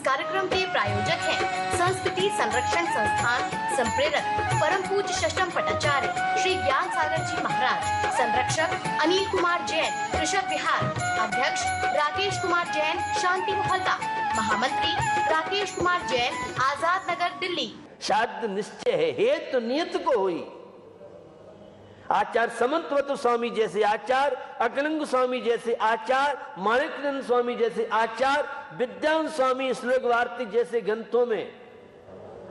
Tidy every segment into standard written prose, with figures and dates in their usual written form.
कार्यक्रम के प्रायोजक हैं संस्कृति संरक्षण संस्थान संप्रेरक परम पूज्य षष्ठम पटाचार्य श्री ज्ञान सागर जी महाराज, संरक्षक अनिल कुमार जैन ऋषभ विहार, अध्यक्ष राकेश कुमार जैन शांति मोहल्ला, महामंत्री राकेश कुमार जैन आजाद नगर दिल्ली। शाद निश्चय है, हेतु नियत को हुई। आचार्य समंतवत स्वामी जैसे आचार्य, अकलंग स्वामी जैसे आचार्य, माणिकनंद स्वामी जैसे आचार्य, विद्यान स्वामी श्लोक वार्तिक जैसे ग्रंथों में,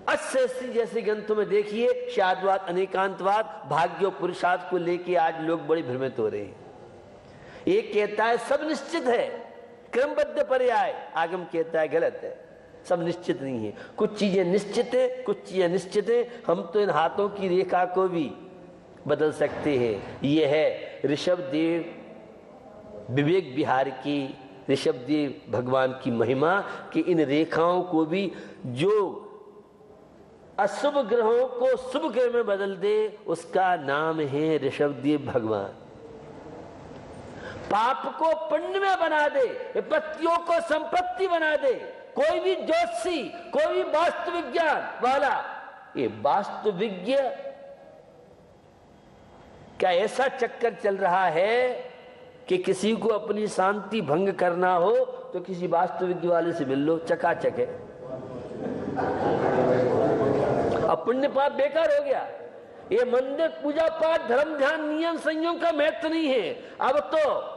अस्सी जैसे ग्रंथों में देखिए शादवाद, अनेकांतवाद, भाग्य और पुरुषार्थ को लेके आज लोग बड़े भ्रमित हो रहे हैं। एक कहता है सब निश्चित है, क्रमबद्ध पर्याय, आगम कहता है गलत है, सब निश्चित नहीं है। कुछ चीजें निश्चित है, कुछ चीजें निश्चित है। हम तो इन हाथों की रेखा को भी बदल सकते हैं। यह है ऋषभ देव विवेक विहार की, ऋषभ देव भगवान की महिमा कि इन रेखाओं को भी जो अशुभ ग्रहों को शुभ ग्रह में बदल दे, उसका नाम है ऋषभ देव भगवान। पाप को पुण्य में बना दे, विपत्तियों को संपत्ति बना दे। कोई भी ज्योतिषी, कोई भी वास्तु विज्ञान वाला, ये वास्तु विज्ञ क्या ऐसा चक्कर चल रहा है कि किसी को अपनी शांति भंग करना हो तो किसी वास्तुविज्ञ वाले से मिल लो, चकाचक है। अब पुण्य पाप बेकार हो गया। ये मंदिर पूजा पाठ धर्म ध्यान नियम संयम का महत्व नहीं है। अब तो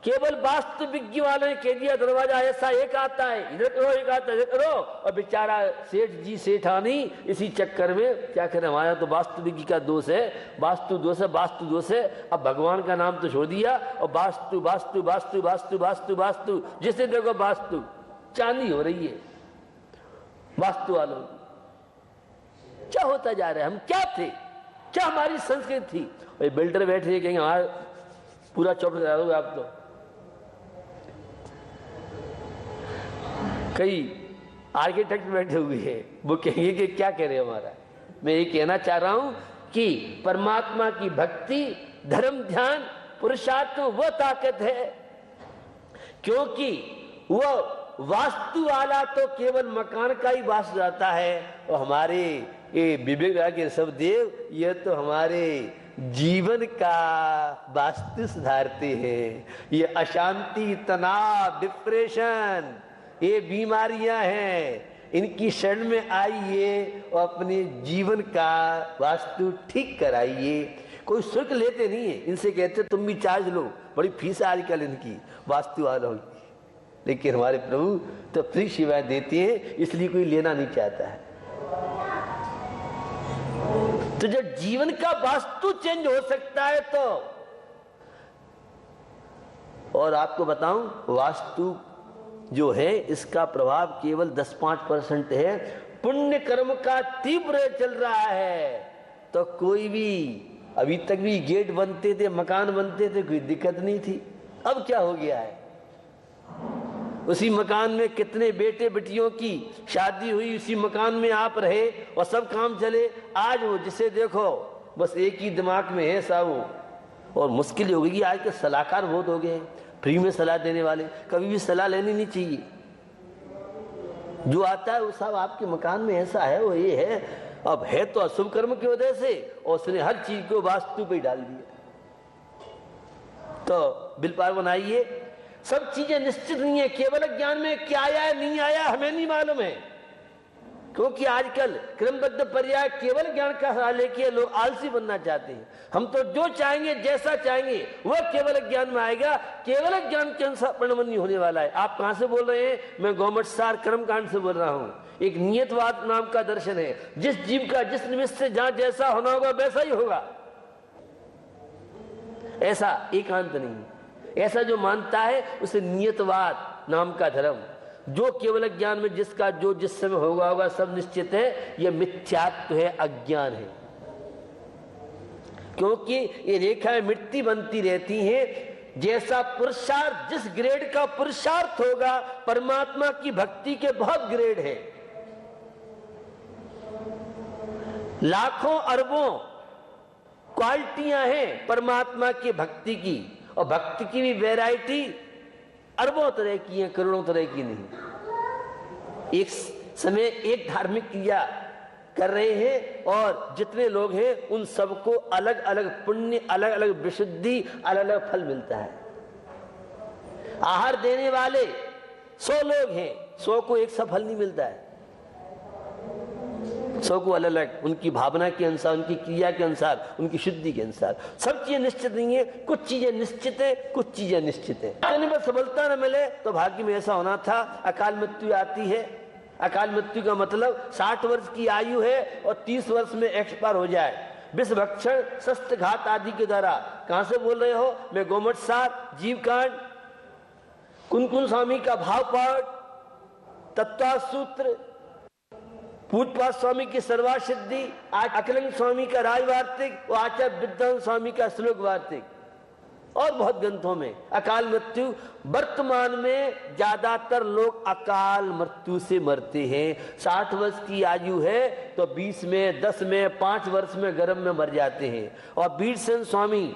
केवल वास्तुविज्ञ वाले ने कह दिया दरवाजा ऐसा एक आता है, इधर करो, एक आता है, इधर करो, और बेचारा सेठ जी सेठानी इसी चक्कर में क्या करें। हमारा तो वास्तुविज्ञ का दोष है, वास्तु दोष है, वास्तु दोष है। अब भगवान का नाम तो छोड़ दिया और वास्तु वास्तु वास्तु वास्तु वास्तु वास्तु, जिसे देखो वास्तु चांदी हो रही है वास्तु वालों। क्या होता जा रहा है? हम क्या थे, क्या हमारी संस्कृति थी? और बिल्डर बैठे कहेंगे हमारा पूरा चौपट करा दोगे आप। तो कई आर्किटेक्ट बैठे हुए हैं, वो कहेंगे कि क्या कह रहे हैं हमारा। मैं ये कहना चाह रहा हूं कि परमात्मा की भक्ति, धर्म ध्यान, पुरुषार्थ वो ताकत है, क्योंकि वो वास्तु वाला तो केवल मकान का ही वास्तु जाता है, और हमारे ये विवेक के सब देव ये तो हमारे जीवन का वास्तु सुधारते हैं। ये अशांति, तनाव, डिप्रेशन, ये बीमारियां हैं, इनकी शरण में आइए और अपने जीवन का वास्तु ठीक कराइए। कोई शुल्क लेते नहीं है, इनसे कहते तुम भी चार्ज लो, बड़ी फीस आजकल इनकी वास्तु वालों की, लेकिन हमारे प्रभु तो फ्री सेवाएं देते हैं, इसलिए कोई लेना नहीं चाहता है। तो जब जीवन का वास्तु चेंज हो सकता है तो, और आपको बताऊं वास्तु जो है इसका प्रभाव केवल 10-5% है। पुण्य कर्म का तीव्र चल रहा है तो कोई भी, अभी तक भी गेट बनते थे, मकान बनते थे, कोई दिक्कत नहीं थी। अब क्या हो गया है? उसी मकान में कितने बेटे बेटियों की शादी हुई, उसी मकान में आप रहे और सब काम चले। आज वो जिसे देखो बस एक ही दिमाग में है सब, और मुश्किल हो गई। आज के सलाहकार बहुत हो गए, फ्री में सलाह देने वाले। कभी भी सलाह लेनी नहीं चाहिए, जो आता है वो सब आपके मकान में ऐसा है, वो ये है। अब है तो अशुभ कर्म की वजह से, और उसने हर चीज को वास्तु पे डाल दिया। तो बिल पार बनाइए। सब चीजें निश्चित नहीं है। केवल ज्ञान में क्या आया नहीं आया हमें नहीं मालूम है, क्योंकि आजकल क्रमबद्ध पर्याय केवल ज्ञान का सहारा लेके लोग आलसी बनना चाहते हैं। हम तो जो चाहेंगे, जैसा चाहेंगे, वह केवल ज्ञान में आएगा। केवल ज्ञान के अनुसार परिणमन नहीं होने वाला है। आप कहां से बोल रहे हैं? मैं गौमठ सार कर्मकांड से बोल रहा हूं। एक नियतवाद नाम का दर्शन है, जिस जीव का जिस निमित्त से जहां जैसा होना होगा वैसा ही होगा। ऐसा एकांत नहीं। ऐसा जो मानता है उसे नियतवाद नाम का धर्म, जो केवल ज्ञान में जिसका जो जिस समय होगा होगा सब निश्चित है, यह मिथ्यात्व है, अज्ञान है। क्योंकि ये रेखाएं मिट्टी बनती रहती हैं। जैसा पुरुषार्थ, जिस ग्रेड का पुरुषार्थ होगा, परमात्मा की भक्ति के बहुत ग्रेड है। लाखों अरबों क्वालिटियां हैं परमात्मा की भक्ति की, और भक्ति की भी वैरायटी अरबों तरह की है, करोड़ों तरह की नहीं। एक समय एक धार्मिक क्रिया कर रहे हैं और जितने लोग हैं उन सबको अलग अलग पुण्य, अलग अलग विशुद्धि, अलग अलग फल मिलता है। आहार देने वाले 100 लोग हैं, 100 को एक सा फल नहीं मिलता है। 100 को अलग अलग उनकी भावना के अनुसार, उनकी क्रिया के अनुसार, उनकी शुद्धि के अनुसार। सब चीजें निश्चित नहीं है, कुछ चीजें निश्चित है, कुछ चीजें निश्चित है। कहीं पर सफलता न मिले तो भाग्य में ऐसा होना था, अकाल मृत्यु आती है। अकाल मृत्यु का मतलब 60 वर्ष की आयु है और 30 वर्ष में एक्सपायर हो जाए, विष भक्षण, शस्त्र घात आदि के द्वारा। कहां से बोल रहे हो? मैं गोमट सार, जीव कांड, कुनकुन स्वामी का भाव पाठ, तत्व सूत्र, पूजपाद स्वामी की सर्वा सिद्धि, अकलंग स्वामी का राजवार्तिक और आचार्य विद्वान स्वामी का श्लोक वार्तिक और बहुत ग्रंथों में अकाल मृत्यु। वर्तमान में ज्यादातर लोग अकाल मृत्यु से मरते हैं। 60 वर्ष की आयु है तो 20 में, 10 में, 5 वर्ष में गर्भ में मर जाते हैं। और वीरसेन स्वामी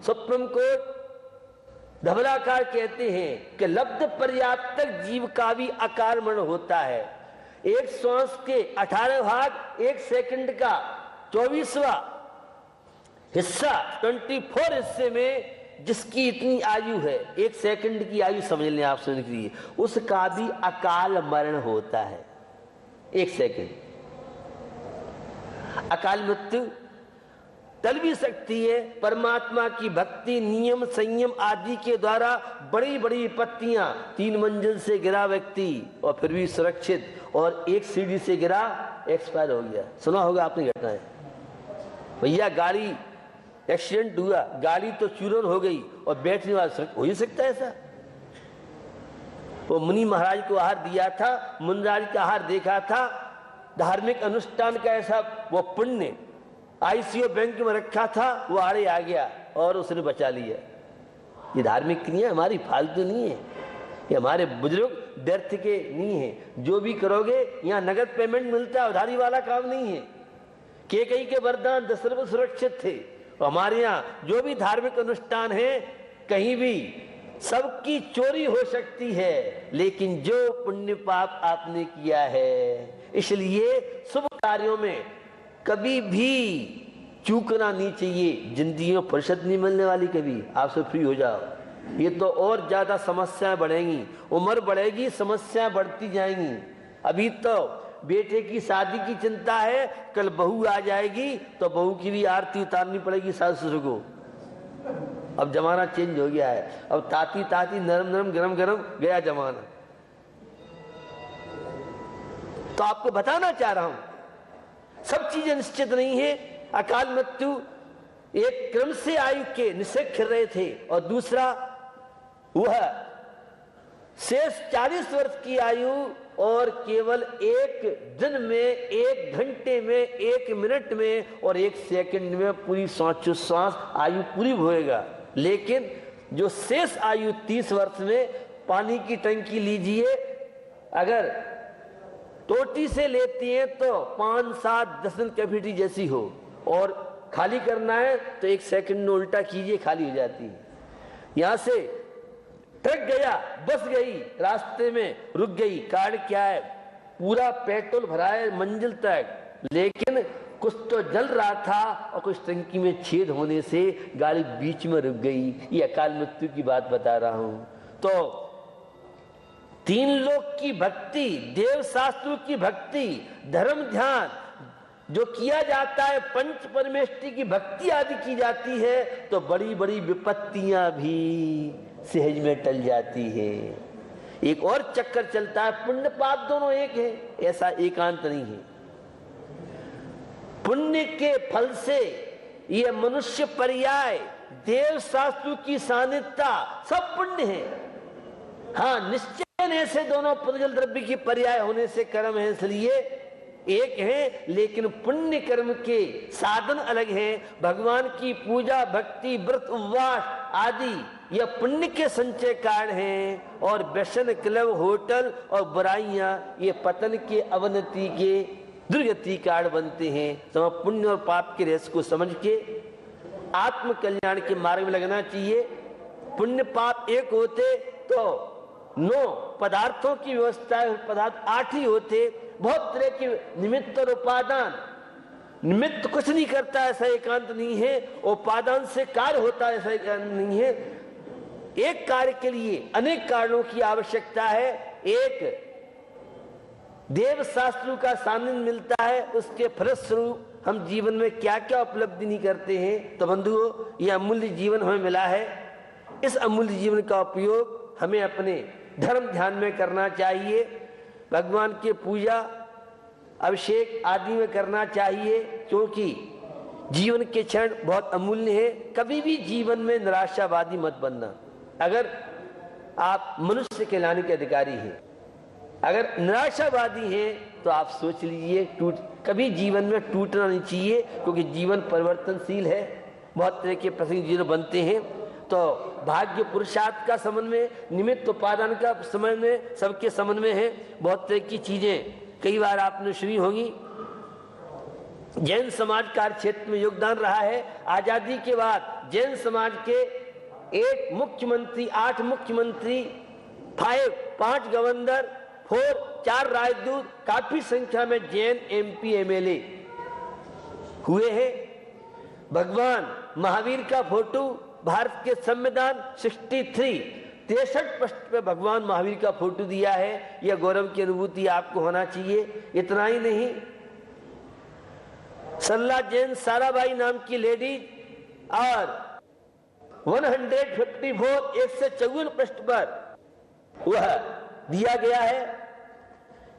सुप्रीम कोर्ट धवलाकार कहते हैं कि लब्ध पर्याप्त तक जीव का भी अकाल मरण होता है। एक श्वास के 18 भाग, एक सेकंड का 24वां हिस्सा, 24 हिस्से में जिसकी इतनी आयु है, एक सेकंड की आयु समझ लें आप सुनने के लिए, उसका भी अकाल मरण होता है। एक सेकंड अकाल मृत्यु टल भी सकती है। परमात्मा की भक्ति, नियम, संयम आदि के द्वारा बड़ी बड़ी विपत्तियां, 3 मंजिल से गिरा व्यक्ति और फिर भी सुरक्षित, और एक सीढ़ी से गिरा, एक्सपायर हो गया। सुना होगा आपने घटनाएं। भैया गाड़ी एक्सीडेंट हुआ, गाड़ी तो चूरन हो गई और बैठने वाला हो ही सकता है ऐसा। वो मुनि महाराज को आहार दिया था, मुनराज का आहार देखा था, धार्मिक अनुष्ठान का ऐसा वो पुण्य आईसीयू बैंक में रखा था, वो आड़े आ गया और उसने बचा लिया। ये धार्मिक क्रिया हमारी फालतू नहीं है, ये हमारे बुजुर्ग व्यर्थ के नहीं है। जो भी करोगे यहाँ नगद पेमेंट मिलता है, उधारी वाला काम नहीं है। केकई के वरदान दशरथ सुरक्षित थे। हमारे यहाँ जो भी धार्मिक अनुष्ठान है, कहीं भी सबकी चोरी हो सकती है, लेकिन जो पुण्य पाप आपने किया है, इसलिए शुभ कार्यों में कभी भी चूकना नहीं चाहिए। जिंदगी में फुर्सत नहीं मिलने वाली, कभी आपसे फ्री हो जाओ, ये तो और ज्यादा समस्याएं बढ़ेंगी, उम्र बढ़ेगी, समस्याएं बढ़ती जाएंगी। अभी तो बेटे की शादी की चिंता है, कल बहू आ जाएगी तो बहू की भी आरती उतारनी पड़ेगी सास ससुर को। अब जमाना चेंज हो गया है, अब ताती ताती, नरम नरम, गरम गरम गया जमाना। तो आपको बताना चाह रहा हूं, सब चीजें निश्चित नहीं है। अकाल मृत्यु एक क्रम से आयु के निषेध कर रहे थे, और दूसरा वह शेष 40 वर्ष की आयु और केवल एक दिन में, एक घंटे में, एक मिनट में और एक सेकंड में पूरी सांस आयु पूरी होएगा। लेकिन जो शेष आयु 30 वर्ष में, पानी की टंकी लीजिए, अगर टोटी से लेती है तो 5, 7, 10 दिन कैपेसिटी जैसी हो, और खाली करना है तो 1 सेकंड में उल्टा कीजिए, खाली हो जाती है। यहां से ट्रक गया, बस गई, रास्ते में रुक गई, कारण क्या है? पूरा पेट्रोल भरा है मंजिल तक, लेकिन कुछ तो जल रहा था और कुछ टंकी में छेद होने से गाड़ी बीच में रुक गई। ये अकाल मृत्यु की बात बता रहा हूं। तो 3 लोक की भक्ति, देव शास्त्रों की भक्ति, धर्म ध्यान जो किया जाता है, पंच परमेष्टि की भक्ति आदि की जाती है, तो बड़ी बड़ी विपत्तियां भी सहज में टल जाती है। एक और चक्कर चलता है, पुण्य पाप दोनों एक है, ऐसा एकांत नहीं है। पुण्य के फल से ये मनुष्य पर्याय, देव शास्त्रों की सानिध्यता, सब पुण्य है। हाँ, निश्चय ऐसे दोनों पुण्य द्रव्य की पर्याय होने से कर्म है, इसलिए एक है, लेकिन पुण्य कर्म के साधन अलग हैं। भगवान की पूजा, भक्ति, व्रत, उपवास आदि यह पुण्य के संचय कारण हैं, और व्यसन, क्लब, होटल और बुराइयां ये पतन के, अवनति के, दुर्गति कारण बनते हैं। तो पुण्य और पाप के रहस्य को समझ के आत्म कल्याण के मार्ग में लगना चाहिए। पुण्य पाप एक होते तो नो पदार्थों की व्यवस्था है, पदार्थ 8 ही होते, बहुत तरह के निमित्त और उपादान। निमित्त कुछ नहीं करता ऐसा एकांत नहीं है, उपादान से कार्य होता ऐसा एकांत नहीं है। एक कार्य के लिए अनेक कारणों की आवश्यकता है। एक देव शास्त्रों का सानिध्य मिलता है, उसके फलस्वरूप हम जीवन में क्या क्या उपलब्धि नहीं करते हैं। तो बंधुओं, यह अमूल्य जीवन हमें मिला है। इस अमूल्य जीवन का उपयोग हमें अपने धर्म ध्यान में करना चाहिए, भगवान के पूजा अभिषेक आदि में करना चाहिए, क्योंकि जीवन के क्षण बहुत अमूल्य है। कभी भी जीवन में निराशावादी मत बनना। अगर आप मनुष्य कहलाने के अधिकारी हैं, अगर निराशावादी हैं तो आप सोच लीजिए, कभी जीवन में टूटना नहीं चाहिए, क्योंकि जीवन परिवर्तनशील है। बहुत तरह के प्रसंग जीवन बनते हैं। तो भाग्य पुरुषार्थ का समन्वय, निमित्त उपादान का समन्वय, सबके समन्वय है। बहुत तरह की चीजें कई बार आपने सुनी होंगी। जैन समाज कार्य क्षेत्र में योगदान रहा है। आजादी के बाद जैन समाज के 8 मुख्यमंत्री, 8 मुख्यमंत्री, 5 गवर्नर, 4 राजदूत, काफी संख्या में जैन MP MLA हुए हैं। भगवान महावीर का फोटो भारत के संविधान 63 पृष्ठ पे भगवान महावीर का फोटो दिया है। यह गौरव की अनुभूति आपको होना चाहिए। इतना ही नहीं, सरला जैन साराबाई नाम की लेडी और 154 पृष्ठ पर वह दिया गया है।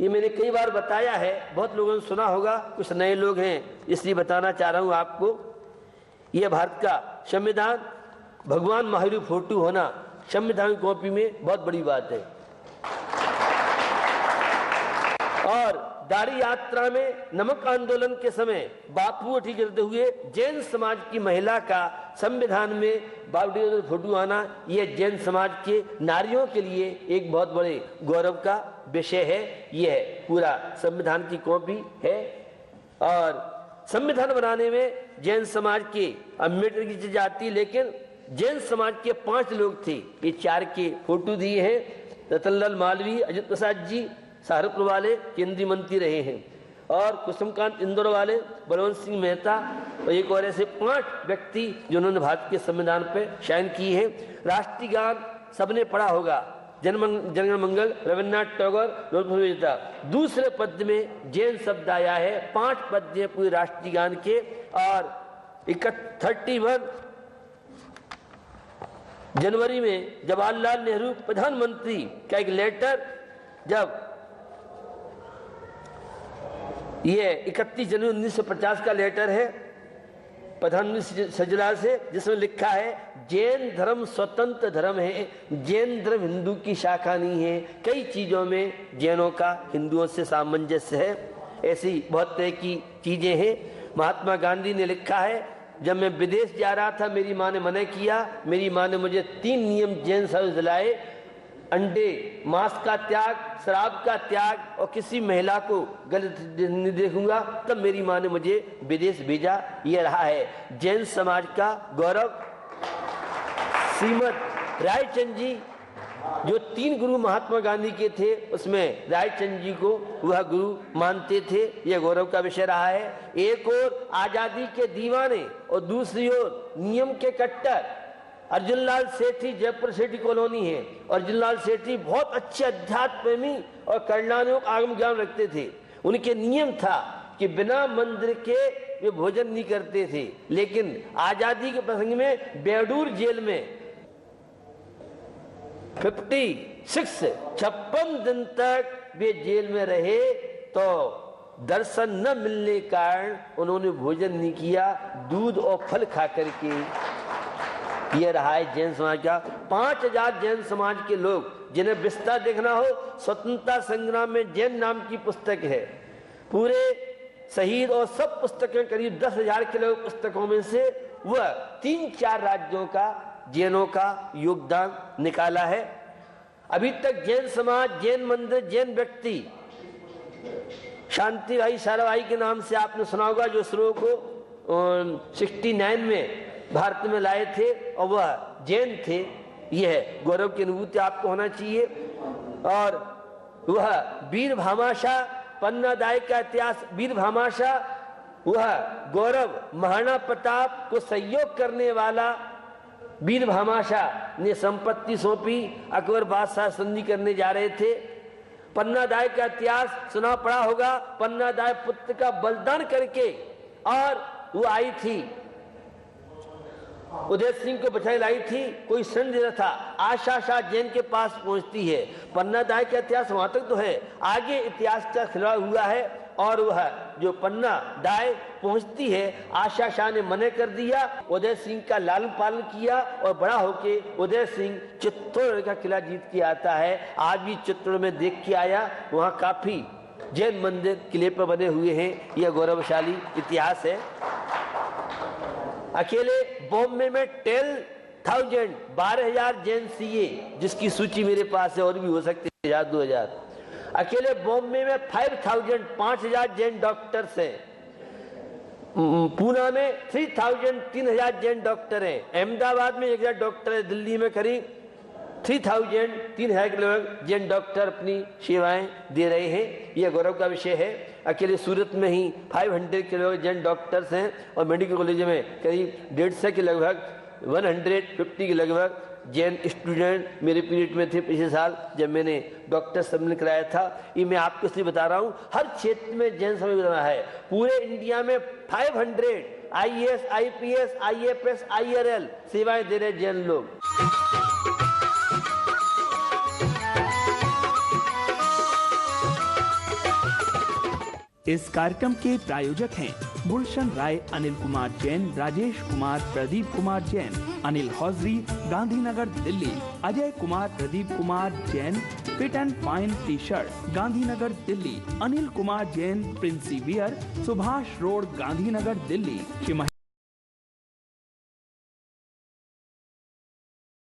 ये मैंने कई बार बताया है, बहुत लोगों ने सुना होगा, कुछ नए लोग हैं इसलिए बताना चाह रहा हूं आपको। यह भारत का संविधान, भगवान महावीर फोटो होना संविधान कॉपी में बहुत बड़ी बात है। और दारी यात्रा में नमक आंदोलन के समय बापू अठी करते हुए जैन समाज की महिला का संविधान में बावड़ी फोटो आना, यह जैन समाज के नारियों के लिए एक बहुत बड़े गौरव का विषय है। यह पूरा संविधान की कॉपी है। और संविधान बनाने में जैन समाज के अम्बेडकर की चीज आती है, लेकिन जैन समाज के 5 लोग थे। ये 4 के फोटो दिए हैं। रतनलाल मालवीय, अजित प्रसाद जी सहारनपुर वाले केंद्रीय मंत्री रहे हैं, और कुसुमकांत इंदौर वाले, बलवंत सिंह मेहता और एक और ऐसे 5 व्यक्ति जिन्होंने भारत के संविधान पर साइन की है। राष्ट्रीय गान सबने पढ़ा होगा, जनगण मंगल, रविन्द्रनाथ टैगोर। दूसरे पद में जैन शब्द आया है। 5 पद है पूरे राष्ट्रीय गान के। और 31 जनवरी में जवाहरलाल नेहरू प्रधानमंत्री का एक लेटर, जब ये 31 जनवरी 1950 का लेटर है प्रधानमंत्री सजलाल से, जिसमें लिखा है जैन धर्म स्वतंत्र धर्म है, जैन धर्म हिंदू की शाखा नहीं है। कई चीजों में जैनों का हिंदुओं से सामंजस्य है। ऐसी बहुत तरह की चीजें हैं। महात्मा गांधी ने लिखा है, जब मैं विदेश जा रहा था मेरी माँ ने मना किया। मेरी माँ ने मुझे 3 नियम जैन सर्व दिलाए: अंडे, मांस का त्याग, शराब का त्याग, और किसी महिला को गलत नहीं देखूंगा। तब मेरी माँ ने मुझे विदेश भेजा। यह रहा है जैन समाज का गौरव। श्रीमद रायचंद जी, जो 3 गुरु महात्मा गांधी के थे, उसमें रायचंद जी को वह गुरु मानते थे। यह गौरव का विषय रहा है। एक और आजादी के दीवाने और दूसरी ओर नियम के कट्टर अर्जुनलाल सेठी, जयपुर सेठी कॉलोनी है। अर्जुनलाल सेठी बहुत अच्छे अध्यात्म प्रेमी और करुणानियों आगम ज्ञान रखते थे। उनके नियम था कि बिना मंदिर के वे भोजन नहीं करते थे। लेकिन आजादी के प्रसंग में बेडूर जेल में 56 दिन तक वे जेल में रहे, तो दर्शन न मिलने के कारण उन्होंने भोजन नहीं किया, दूध और फल खा करके। यह रहा है जैन समाज का। 5000 जैन समाज के लोग, जिन्हें विस्तार देखना हो, स्वतंत्रता संग्राम में जैन नाम की पुस्तक है। पूरे शहीद और सब पुस्तकें, करीब 10,000 के लोग पुस्तकों में से वह 3-4 राज्यों का जैनों का योगदान निकाला है। अभी तक जैन समाज, जैन मंदिर, जैन व्यक्ति, शांति भाई साराभाई के नाम से आपने सुना होगा, जो इसरो को 69 में भारत में लाए थे और वह जैन थे। यह गौरव की अनुभूति आपको होना चाहिए। और वह वीर भामाशाह, पन्ना दाई का इतिहास, वीर भामाशाह वह गौरव महाराणा प्रताप को सहयोग करने वाला वीर भामाशाह ने संपत्ति सौंपी, अकबर बादशाह संधि करने जा रहे थे। पन्ना दाई का इतिहास सुना पड़ा होगा, पन्ना दाई पुत्र का बलिदान करके और वो आई थी, उदय सिंह को बचाई लाई थी, कोई संदेह था। आशा शाह जैन के पास पहुंचती है, पन्ना दाई का इतिहास वहां तक तो है, आगे इतिहास का खिलाफ हुआ है और वह जो पन्ना दाई पहुंचती है, आशा शाह ने मना कर दिया, उदय सिंह का लालन पालन किया और बड़ा होके उदय सिंह चित्तौड़ का किला जीत के आता है। आज भी चित्तौड़ में देख के आया, वहां काफी जैन मंदिर किले पर बने हुए हैं, यह गौरवशाली इतिहास है। अकेले बॉम्बे में 12,000 जैन सीए, जिसकी सूची मेरे पास है, और भी हो सकते हैं 1000-2000। अकेले बॉम्बे में 5,000 जैन डॉक्टर्स हैं। पूना में 3,000 जैन डॉक्टर हैं। अहमदाबाद में 1,000 डॉक्टर है। दिल्ली में करीब 3,000 के लगभग जैन डॉक्टर अपनी सेवाएं दे रहे हैं। यह गौरव का विषय है। अकेले सूरत में ही 500 के लगभग जैन डॉक्टर्स हैं और मेडिकल कॉलेज में करीब 150 के लगभग 150 के लगभग जैन स्टूडेंट मेरे पीरियड में थे पिछले साल जब मैंने डॉक्टर सम्मेलन कराया था। ये मैं आपको इसलिए बता रहा हूँ, हर क्षेत्र में जैन समय बना है। पूरे इंडिया में 500 IAS, IPS, IFS, IRL सेवाएं दे रहे जैन लोग। इस कार्यक्रम के प्रायोजक हैं Gulshan Rai, Anil Kumar Jain, Rajesh Kumar, Pradeep Kumar Jain, Anil hosiery, Gandhinagar Delhi, Ajay Kumar, Pradeep Kumar Jain, fit and fine T-shirt, Gandhinagar Delhi, Anil Kumar Jain, Princy wear, Subhash road, Gandhinagar Delhi.